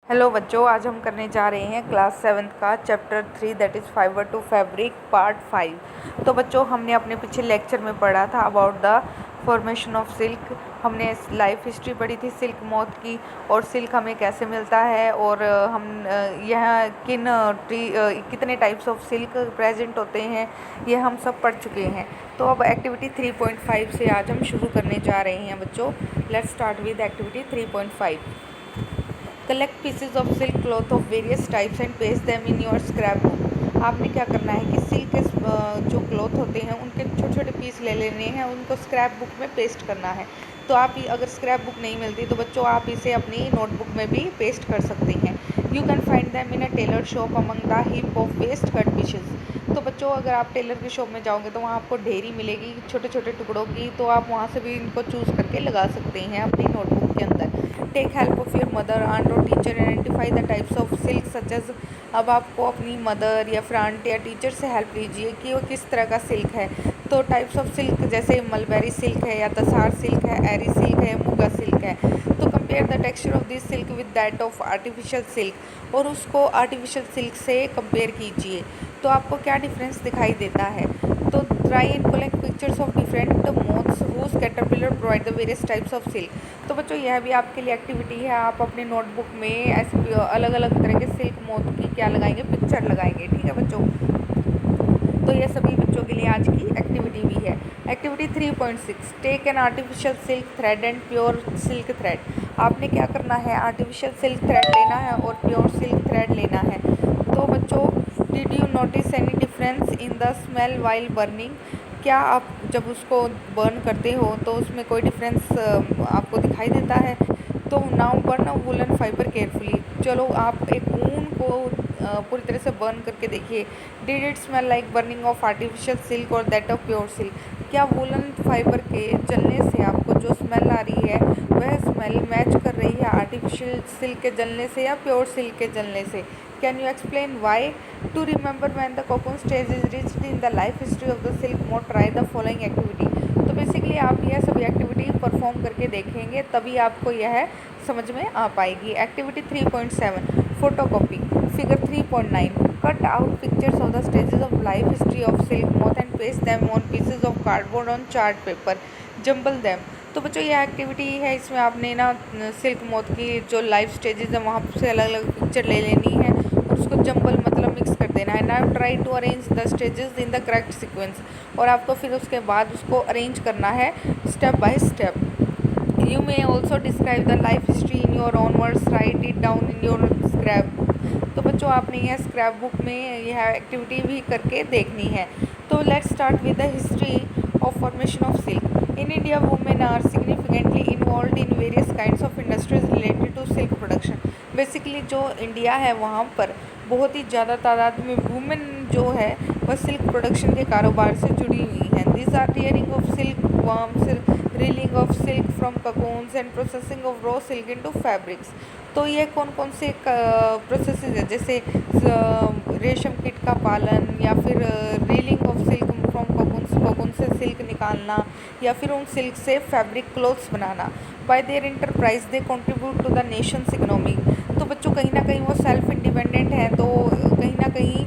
Hello बच्चों, आज हम करने जा रहे हैं क्लास 7th का chapter 3 that is fibre to fabric part 5। तो बच्चों, हमने अपने पिछले लेक्चर में पढ़ा था about the formation of silk. हमने लाइफ हिस्ट्री पढ़ी थी सिल्क मोथ की, और सिल्क हमें कैसे मिलता है, और हम यह कितने टाइप्स ऑफ सिल्क प्रेजेंट होते हैं, ये हम सब पढ़ चुके हैं। तो अब एक्टिविटी 3.5 से आज हम शुरू करने जा रहे हैं बच्चों। Let's start with activity 3.5। Collect pieces of silk cloth of various types and paste them in your scrap book. आपने क्या करना है कि सिल्क के जो क्लॉथ होते हैं उनके छोटे छोटे पीस ले लेने हैं, उनको स्क्रैप बुक में पेस्ट करना है। तो आप अगर स्क्रैप बुक नहीं मिलती तो बच्चों आप इसे अपनी नोटबुक में भी पेस्ट कर सकते हैं। You can find them in a tailor shop among the heap of waste cut pieces. तो बच्चों, अगर आप टेलर की शॉप में जाओगे तो वहाँ आपको ढेरी मिलेगी छोटे छोटे टुकड़ों की, तो आप वहाँ से भी इनको चूज़ करके लगा सकते हैं अपनी नोटबुक के अंदर। Take help of your mother, aunt और teacher, identify the types of silk such as. अब आपको अपनी मदर या फिर आंट या टीचर से हेल्प लीजिए कि वो किस तरह का सिल्क है। तो टाइप्स ऑफ सिल्क जैसे मलबेरी सिल्क है, या तसार सिल्क है, एरी सिल्क है, मुगा सिल्क है। तो compare the texture of this silk with that of artificial silk, और उसको आर्टिफिशियल सिल्क से कंपेयर कीजिए। तो आपको क्या डिफरेंस दिखाई देता है। तो try and collect pictures of different moths whose caterpillar provide the various types of silk. तो बच्चों, यह भी आपके लिए एक्टिविटी है। आप अपने नोटबुक में ऐसे अलग अलग तरह के सिल्क मोथ की क्या लगाएंगे, पिक्चर लगाएंगे। ठीक है बच्चों, तो ये सभी बच्चों के लिए आज की एक्टिविटी भी है। Activity 3.6, take an artificial silk thread and pure silk thread. आपने क्या करना है, आर्टिफिशियल सिल्क थ्रेड लेना है और प्योर सिल्क थ्रेड लेना है। तो बच्चों, did you notice any difference in the smell while burning. क्या आप जब उसको बर्न करते हो तो उसमें कोई डिफरेंस आपको दिखाई देता है। तो नाउ बर्न अ वूलन फाइबर केयरफुली। चलो आप एक ऊन को पूरी तरह से बर्न करके देखिए। Did it smell like burning of artificial silk और दैट ऑफ प्योर सिल्क। क्या वूलन फाइबर के जलने से आपको जो स्मेल आ रही है वह स्मेल मैच कर रही है आर्टिफिशियल सिल्क के जलने से या प्योर सिल्क के जलने से। Can you explain why. To remember when the cocoon stage is reached in the life history of the silk moth, try the following activity. तो बेसिकली आप यह सभी एक्टिविटी परफॉर्म करके देखेंगे, तभी आपको यह समझ में आ पाएगी। Activity 3.7, photocopy. Figure 3.9, cut out pictures of the stages of life history of silk moth and paste them on pieces of cardboard on chart paper, jumble them. तो बच्चों, यह एक्टिविटी है, इसमें आपने ना सिल्क मोथ की जो लाइफ स्टेजेस है वहाँ से अलग अलग पिक्चर ले लेनी है और उसको जम्बल मतलब मिक्स कर देना है। Now try to arrange the stages in the correct sequence, और आपको फिर उसके बाद उसको अरेंज करना है step by step. You may also describe the life history in your own words, write it down in your scrap book. तो बच्चों, आपने यह स्क्रैप बुक में यह एक्टिविटी भी करके देखनी है। तो let's start with the history of formation of silk. In India women are significantly involve in various kinds of industries related to silk production. Basically जो इंडिया है वहाँ पर बहुत ही ज़्यादा तादाद में वुमेन जो है वह सिल्क प्रोडक्शन के कारोबार से जुड़ी हुई हैं। This are rearing of silk worms, reeling of silk from cocoons and processing of raw silk into fabrics. तो ये कौन कौन से प्रोसेसेस है, जैसे रेशम कीट का पालन, या फिर reeling of silk from cocoons, cocoon से सिल्क निकालना, या फिर उन सिल्क से फैब्रिक क्लोथ्स बनाना। By their enterprise they contribute to the nation's economy. तो बच्चों, कहीं ना कहीं वो सेल्फ इंडिपेंडेंट है, तो कहीं ना कहीं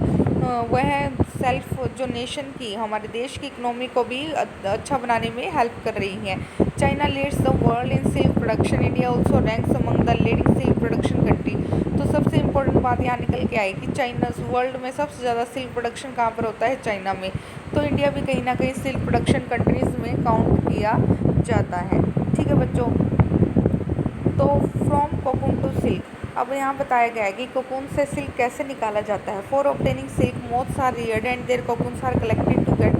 वह सेल्फ जो नेशन की, हमारे देश की इकोनॉमी को भी अच्छा बनाने में हेल्प कर रही हैं। China leads the world in silk production, India also ranks among the leading silk production country. तो सबसे इम्पोर्टेंट बात यहाँ निकल के आई कि चाइना वर्ल्ड में सबसे ज़्यादा सिल्क प्रोडक्शन कहाँ पर होता है, चाइना में। तो इंडिया भी कहीं ना कहीं सिल्क प्रोडक्शन कंट्रीज़ में काउंट किया जाता है। ठीक है बच्चों, तो फ्रॉम कोकून टू सिल्क। अब यहाँ बताया गया है कि कोकून से सिल्क कैसे निकाला जाता है। For obtaining silk moths are reared and their cocoons are collected to get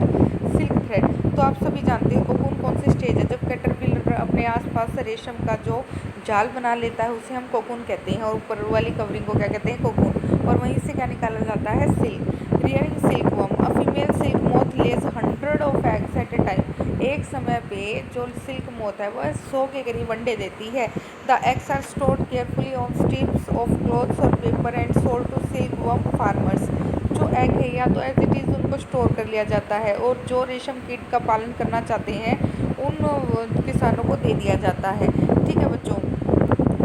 silk thread. तो आप सभी जानते हैं कोकून कौन सी स्टेज है, जब कैटरपिलर अपने आसपास से रेशम का जो जाल बना लेता है उसे हम कोकून कहते हैं, और ऊपर वाली कवरिंग को क्या कहते हैं, कोकून। और वहीं से क्या निकाला जाता है, silk. Rearing silk worm, a female silk moth lays 100 of eggs at a time. एक समय पे जो सिल्क मोथ है वह 100 के करीब अंडे देती है। The eggs are stored carefully on strips of cloths और paper and sold to silkworm farmers. जो एग है या तो एज इट इज़ उनको स्टोर कर लिया जाता है, और जो रेशम कीट का पालन करना चाहते हैं उन किसानों को दे दिया जाता है। ठीक है बच्चों,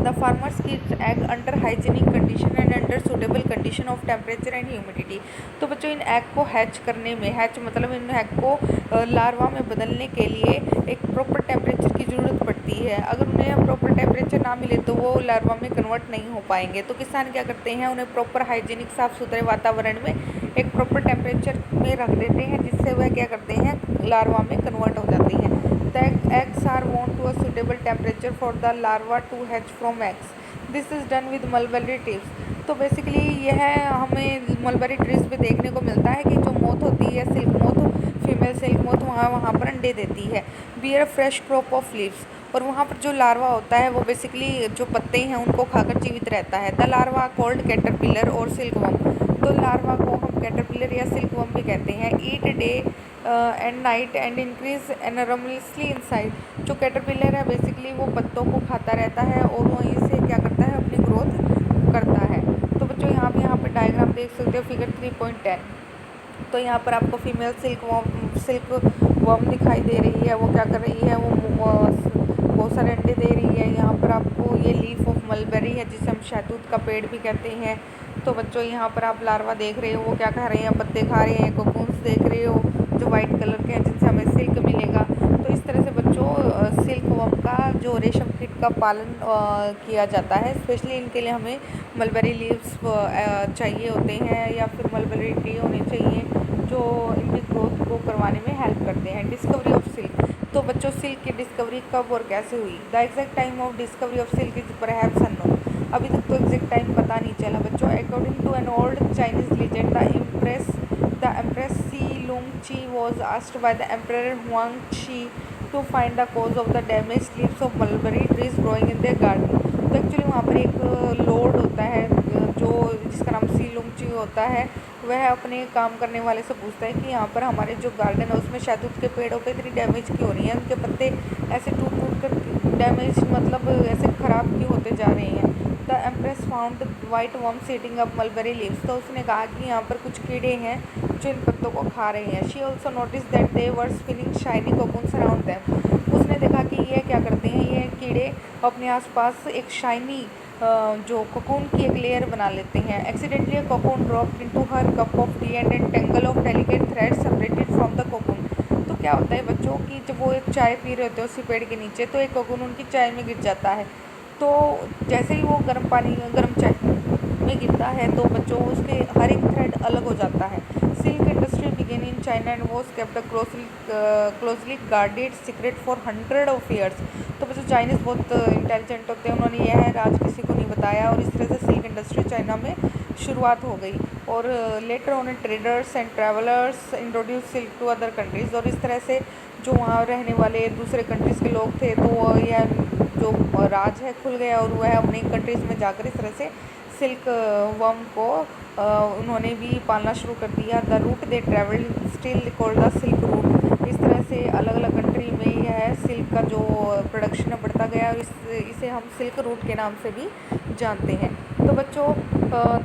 the farmers keeps egg under hygienic condition and under suitable condition of temperature and humidity. तो बच्चों इन एग को हैच करने में, हैच मतलब इन एग को लार्वा में बदलने के लिए एक प्रॉपर टेम्परेचर की ज़रूरत पड़ती है। अगर उन्हें प्रॉपर टेम्परेचर ना मिले तो वो लार्वा में कन्वर्ट नहीं हो पाएंगे। तो किसान क्या करते हैं, उन्हें प्रॉपर हाइजीनिक साफ़ सुथरे वातावरण में एक प्रॉपर टेम्परेचर में रख देते हैं, जिससे वह क्या करते हैं, लार्वा में कन्वर्ट हो जाती हैं। The eggs are warmed to a suitable temperature for the larva to hatch from eggs. This is done with mulberry trees. तो बेसिकली यह हमें मलबेरी ट्रीज पे देखने को मिलता है कि जो मोथ होती है, silk moth, female silk moth वहाँ पर अंडे देती है। Bear fresh crop of leaves, और वहाँ पर जो लार्वा होता है वो बेसिकली जो पत्ते हैं उनको खाकर जीवित रहता है। द लार्वा कॉल्ड कैटरपिलर और सिल्कवर्म। तो लार्वा को हम कैटरपिलर या सिल्कवर्म भी कहते हैं। Eat day and night and increase enormously in size. जो कैटरपिलर है बेसिकली वो पत्तों को खाता रहता है और वहीं से क्या करता है, अपनी ग्रोथ करता है। तो बच्चों यहाँ पे डायग्राम देख सकते हो, फिगर 3.10। तो यहाँ पर आपको फीमेल सिल्क वर्म दिखाई दे रही है। वो क्या कर रही है, वो बहुत सारे अंडे दे रही है। यहाँ पर आपको ये लीफ ऑफ मलबेरी है, जिसे हम शहतूत का पेड़ भी कहते हैं। तो बच्चों यहाँ पर आप लार्वा देख रहे हो, वो क्या खा रहे हैं, पत्ते खा रहे हैं। कोकून्स देख रहे हो जो वाइट कलर के हैं, जिनसे हमें सिल्क मिलेगा। तो इस तरह से बच्चों सिल्क वर्म का जो रेशम कीट का पालन किया जाता है। स्पेशली इनके लिए हमें मलबेरी लीव्स चाहिए होते हैं, या फिर मलबेरी ट्री होनी चाहिए जो इनकी ग्रोथ को करवाने में हेल्प करते हैं। Discovery of silk. तो बच्चों सिल्क की डिस्कवरी कब और कैसे हुई? The exact time of discovery of silk is perhaps unknown. अभी तक तो एग्जैक्ट टाइम पता नहीं चला बच्चों। According to an old Chinese legend, the empress Si Lungchi was asked by the emperor Huangshi to find the cause of the damage leaves of mulberry trees growing in their garden. तो actually वहाँ पर एक Lord होता है जो जिसका नाम सी लुंगची होता है। वह अपने काम करने वाले से पूछता है कि यहाँ पर हमारे जो गार्डन है उसमें शहतूत के पेड़ों पे इतनी डैमेज क्यों हो रही है, उनके पत्ते ऐसे टूट टूट कर डैमेज मतलब ऐसे ख़राब क्यों होते जा रहे हैं। The empress found white worms eating up mulberry leaves. तो उसने कहा कि यहाँ पर कुछ कीड़े हैं जो इन पत्तों को खा रहे हैं। She also notice that they were spinning shiny cocoons around them. उसने देखा कि ये क्या करते हैं, ये कीड़े अपने आसपास एक शाइनी जो कोकून की एक लेयर बना लेते हैं। Accidentally cocoon dropped into her cup of tea and an tangle of delicate thread separated from the cocoon. तो क्या होता है बच्चों की, जब वो एक चाय पी रहे होते हैं उसी पेड़ के नीचे, तो एक कोकून उनकी चाय में गिर जाता है। तो जैसे ही वो गर्म चाय में गिरता है तो बच्चों उसके हर एक थ्रेड अलग हो जाता है। Silk industry began in China and was kept closely guarded secret for 100 of years। तो बच्चों चाइनीज़ बहुत इंटेलिजेंट होते हैं, उन्होंने यह राज किसी को नहीं बताया, और इस तरह से सिल्क इंडस्ट्री चाइना में शुरुआत हो गई। और later on traders and travellers introduce silk to other countries. और इस तरह से जो वहाँ रहने वाले दूसरे कंट्रीज़ के लोग थे, तो यह जो राज है खुल गया, और वह अपनी कंट्रीज़ में जाकर इस तरह से सिल्क वर्म को उन्होंने भी पालना शुरू कर दिया। The route they travel still called the silk route. इस तरह से अलग अलग कंट्री में यह सिल्क का जो प्रोडक्शन है बढ़ता गया, और इसे हम सिल्क रूट के नाम से भी जानते हैं। तो बच्चों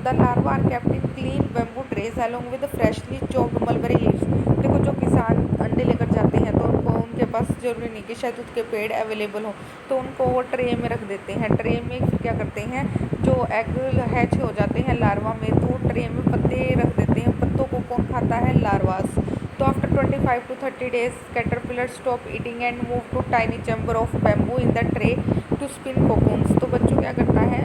the larva are kept in clean bamboo trays along with freshly chopped mulberry leaves. देखो जो किसान अंडे लेकर जाते हैं तो उनके पास जरूरी नहीं कि शहतूत के पेड़ अवेलेबल हो, तो उनको वो ट्रे में रख देते हैं। ट्रे में फिर क्या करते हैं, जो एग हैच हो जाते हैं लार्वा में, तो ट्रे में पत्ते रख देते हैं। पत्तों को कौन खाता है, लार्वास। तो after 25 to 30 days caterpillar stop eating and move to tiny chamber of bamboo in the tray to spin cocoons. तो बच्चों क्या करता है,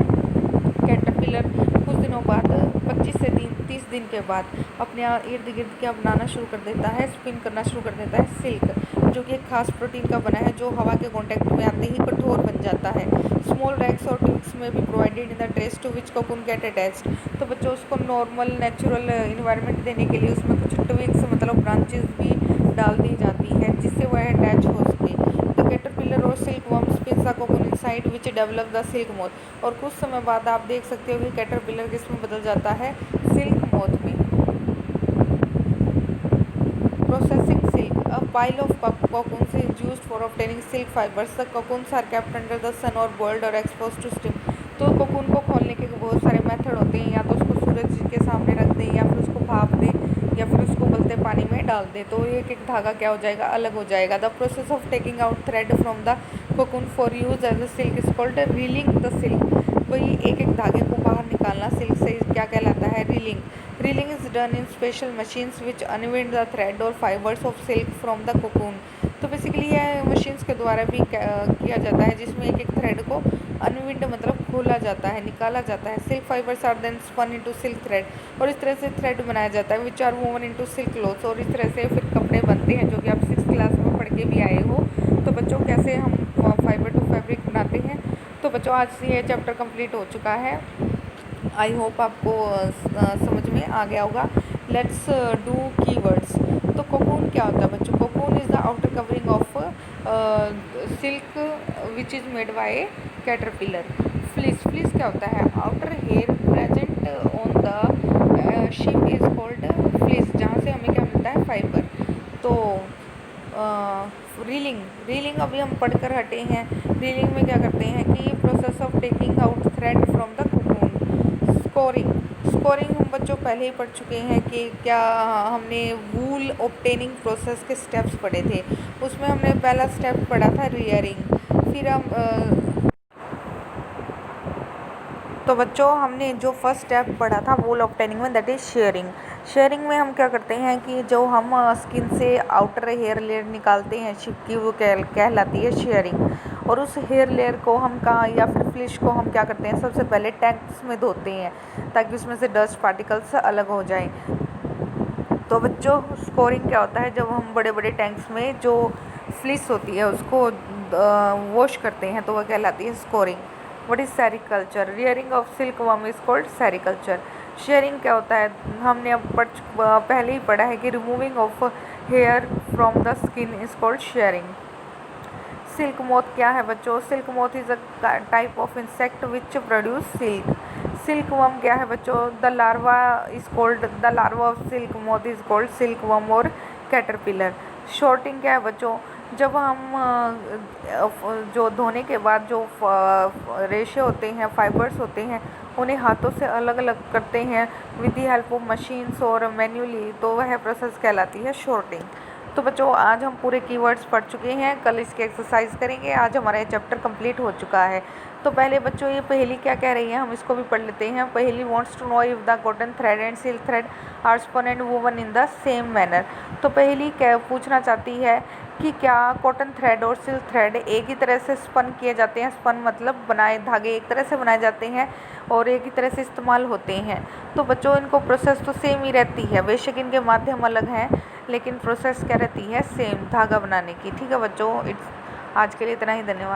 कैटरपिलर कुछ दिनों बाद 25 से 30 दिन के बाद अपने इर्द गिर्द क्या बनाना शुरू कर देता है, स्पिन करना शुरू कर देता है सिल्क, जो कि एक खास प्रोटीन का बना है, जो हवा के कांटेक्ट में आते ही कठोर बन जाता है। स्मॉल रैक्स और ट्विग्स में भी provided in the trays to which cocoon get attached. तो बच्चों उसको नॉर्मल नेचुरल इन्वायरमेंट देने के लिए उसमें कुछ ट्विग्स मतलब ब्रांचेस भी डाल दी जाती हैं, जिससे वह अटैच हो सके। द कैटरपिलर और silk worm spins the cocoon inside which develop the silk moth. और कुछ समय बाद आप देख सकते हो कि कैटरपिलर किसमें बदल जाता है, सिल्क मोथ में। Processing silk. A pile of cocoons is used for obtaining silk fibers. The cocoons are kept under the sun or boiled or exposed to steam. तो कोकून को खोलने के बहुत सारे मेथड होते हैं, या तो उसको सूरज के सामने रख दें, या फिर उसको भाप दें, या फिर उसको उबलते पानी में डाल दें, तो एक एक धागा क्या हो जाएगा, अलग हो जाएगा। The process of taking out thread from the cocoon for use as a silk is called reeling the silk. वही एक एक धागे को बाहर निकालना सिल्क से क्या कहलाता है, reeling. Reeling is done in special machines which unwind the thread और fibres of silk from the cocoon. तो बेसिकली यह मशीन्स के द्वारा भी किया जाता है, जिसमें एक एक थ्रेड को अनविंड मतलब खोला जाता है, निकाला जाता है। Silk fibres are then spun into silk thread, और इस तरह से थ्रेड बनाया जाता है which are woven into silk clothes, और इस तरह से फिर कपड़े बनते हैं, जो कि आप 6th क्लास में पढ़ के भी आए हो। तो बच्चों कैसे हम फाइबर टू फैब्रिक बनाते हैं। तो बच्चों आज से ये चैप्टर कंप्लीट हो चुका है। आई होप आपको समझ में आ गया होगा। Let's do keywords. तो कोकून क्या होता है बच्चों? Cocoon is the outer covering of silk which is made by caterpillar. Fleece, fleece क्या होता है? Outer hair present on the sheep is called fleece, जहाँ से हमें क्या मिलता है? फाइबर। तो रीलिंग, रीलिंग अभी हम पढ़कर हटे हैं। रीलिंग में क्या करते हैं कि process of taking out thread from the cocoon. Scoring, scoring हम बच्चों पहले ही पढ़ चुके हैं कि क्या हमने वूल ऑब्टेनिंग प्रोसेस के स्टेप्स पढ़े थे। उसमें हमने पहला स्टेप पढ़ा था रियरिंग। फिर हम तो बच्चों हमने जो फर्स्ट स्टेप पढ़ा था वूल ऑब्टेनिंग में, दैट इज़ शेयरिंग। शेयरिंग में हम क्या करते हैं कि जो हम स्किन से आउटर हेयर लेयर निकालते हैं शिप की, वो कहलाती है शेयरिंग। और उस हेयर लेयर को हम कहाँ या फिर फ्लिश को हम क्या करते हैं, सबसे पहले टैंक्स में धोते हैं ताकि उसमें से डस्ट पार्टिकल्स अलग हो जाएं। तो बच्चों स्कोरिंग क्या होता है? जब हम बड़े बड़े टैंक्स में जो फ्लिस होती है उसको वॉश करते हैं तो वह कहलाती है scoring. What is sericulture? Rearing of silk worm is called sericulture. Sharing क्या होता है? हमने अब पहले ही पढ़ा है कि removing of hair from the skin is called shearing. Silk moth क्या है बच्चों? Silk moth is a type of insect which produce silk. Silk worm क्या है बच्चों? The larva is called, the larva of silk moth is called silk worm और caterpillar. Sorting क्या है बच्चों? जब हम जो धोने के बाद जो रेशे होते हैं, फाइबर्स होते हैं, उन्हें हाथों से अलग अलग करते हैं with the help of machines और मैन्युअली, तो वह प्रोसेस कहलाती है शॉर्टिंग। तो बच्चों आज हम पूरे कीवर्ड्स पढ़ चुके हैं, कल इसकी एक्सरसाइज करेंगे। आज हमारा ये चैप्टर कंप्लीट हो चुका है। तो पहले बच्चों ये पहेली क्या कह रही है, हम इसको भी पढ़ लेते हैं। Paheli wants to know if the cotton thread and silk thread are spun and woven in the same manner. तो पहेली क्या पूछना चाहती है कि क्या कॉटन थ्रेड और सिल्क थ्रेड एक ही तरह से स्पन किए जाते हैं? स्पन मतलब बनाए, धागे एक तरह से बनाए जाते हैं और एक ही तरह से इस्तेमाल होते हैं। तो बच्चों इनको प्रोसेस तो सेम ही रहती है, बेशक इनके माध्यम अलग हैं, लेकिन प्रोसेस क्या रहती है? सेम, धागा बनाने की। ठीक है बच्चों, आज के लिए इतना ही, धन्यवाद।